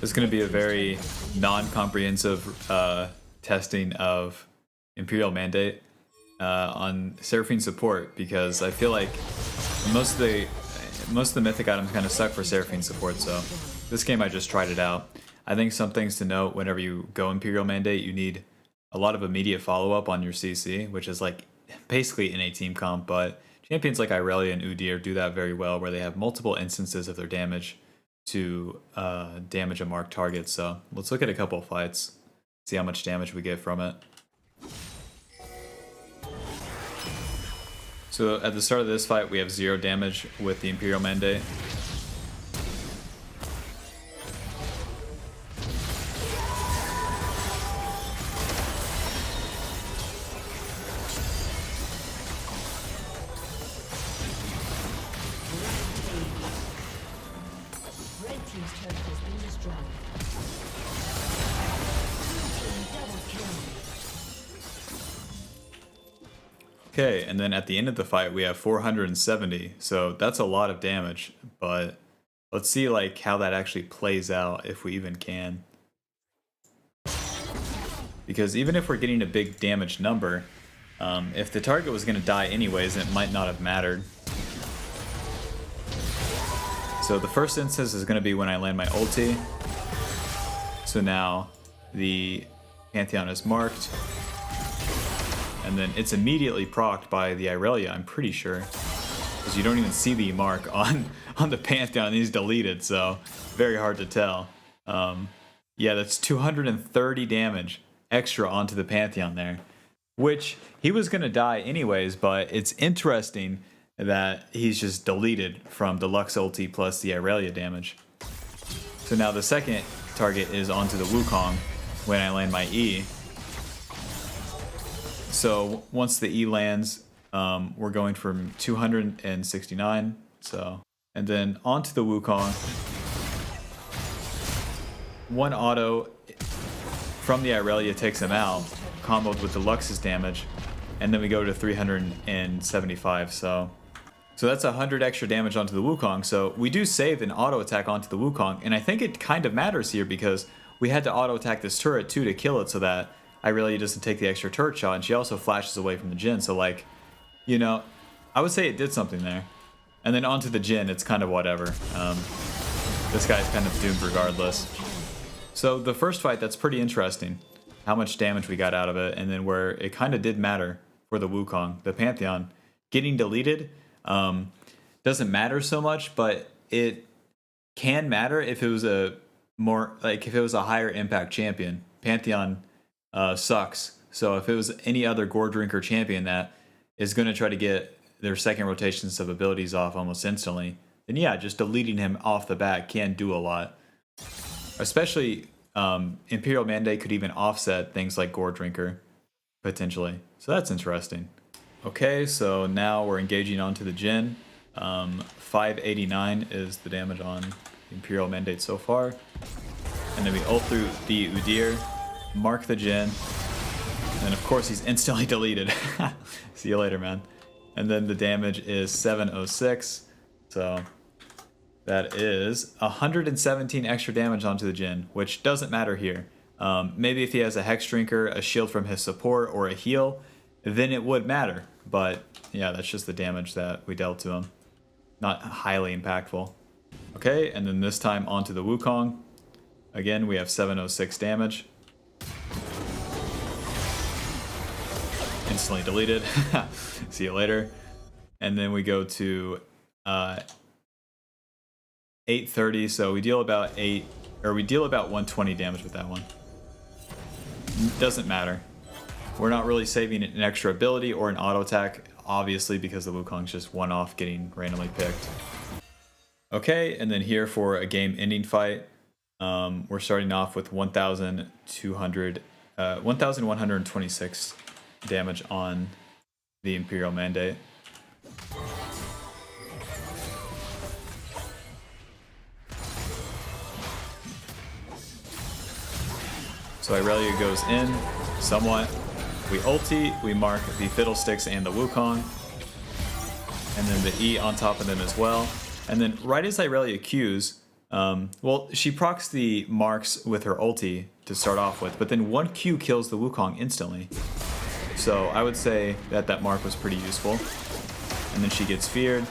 This is going to be a very non-comprehensive testing of Imperial Mandate on Seraphine support, because I feel like most of the mythic items kind of suck for Seraphine support. So this game I just tried it out. I think some things to note: whenever you go Imperial Mandate, you need a lot of immediate follow-up on your CC, which is like basically in a team comp, but champions like Irelia and Udyr do that very well, where they have multiple instances of their damage to damage a marked target. So let's look at a couple of fights, see how much damage we get from it. So at the start of this fight, we have 0 damage with the Imperial Mandate. Okay, and then at the end of the fight we have 470, so that's a lot of damage, but let's see like how that actually plays out, if we even can. Because even if we're getting a big damage number, if the target was going to die anyways, it might not have mattered. So the first instance is going to be when I land my ulti. So now the Pantheon is marked. And then it's immediately procced by the Irelia, I'm pretty sure. Because you don't even see the mark on the Pantheon, he's deleted, so very hard to tell. Yeah, that's 230 damage extra onto the Pantheon there. Which, he was going to die anyways, but it's interesting that he's just deleted from the Lux ulti plus the Irelia damage. So now the second target is onto the Wukong when I land my E. So once the E lands, we're going from 269. So, and then onto the Wukong. One auto from the Irelia takes him out, comboed with the Lux's damage, and then we go to 375. So that's 100 extra damage onto the Wukong. So we do save an auto attack onto the Wukong, and I think it kind of matters here because we had to auto attack this turret too to kill it, so that Irelia doesn't take the extra turret shot, and she also flashes away from the Jhin. So like, you know, I would say it did something there. And then onto the Jhin, it's kind of whatever. This guy's kind of doomed regardless. So the first fight, that's pretty interesting, how much damage we got out of it, and then where it kind of did matter for the Wukong. The Pantheon getting deleted doesn't matter so much, but it can matter if it was a higher impact champion. Pantheon sucks. So if it was any other gore drinker champion that is going to try to get their second rotations of abilities off almost instantly, then yeah, just deleting him off the bat can do a lot. Especially Imperial Mandate could even offset things like gore drinker potentially. So that's interesting. Okay, so now we're engaging onto the Jhin. 589 is the damage on Imperial Mandate so far. And then we ult through the Udyr, mark the Jhin, and of course he's instantly deleted. See you later, man. And then the damage is 706, so that is 117 extra damage onto the Jhin, which doesn't matter here. Maybe if he has a Hex Drinker, a shield from his support, or a heal, then it would matter. But yeah, that's just the damage that we dealt to him. Not highly impactful. Okay, and then this time onto the Wukong. Again, we have 706 damage. Instantly deleted. See you later. And then we go to 830. So we deal about 120 damage with that one. Doesn't matter. We're not really saving an extra ability or an auto attack, obviously, because the Wukong's just one off getting randomly picked. Okay, and then here for a game-ending fight, we're starting off with 1,126 damage on the Imperial Mandate. So Irelia goes in somewhat. We ulti, we mark the Fiddlesticks and the Wukong, and then the E on top of them as well. And then right as Irelia Qs, Well, she procs the marks with her ulti to start off with, but then 1Q kills the Wukong instantly. So I would say that that mark was pretty useful. And then she gets feared.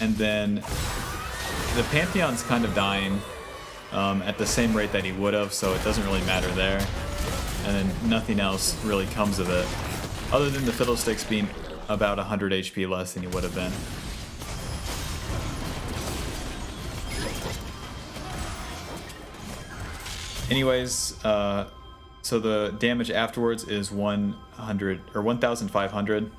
And then the Pantheon's kind of dying at the same rate that he would have, so it doesn't really matter there. And then nothing else really comes of it, other than the Fiddlesticks being about 100 HP less than he would have been. Anyways, so the damage afterwards is 100 or 1,500.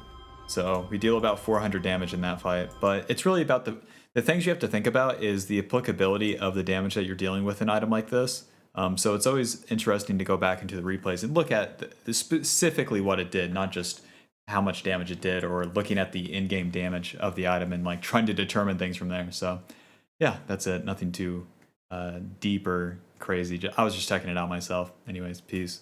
So we deal about 400 damage in that fight. But it's really about the things you have to think about is the applicability of the damage that you're dealing with an item like this. So it's always interesting to go back into the replays and look at specifically what it did, not just how much damage it did, or looking at the in-game damage of the item and like trying to determine things from there. So yeah, that's it. Nothing too deep or crazy. I was just checking it out myself. Anyways, peace.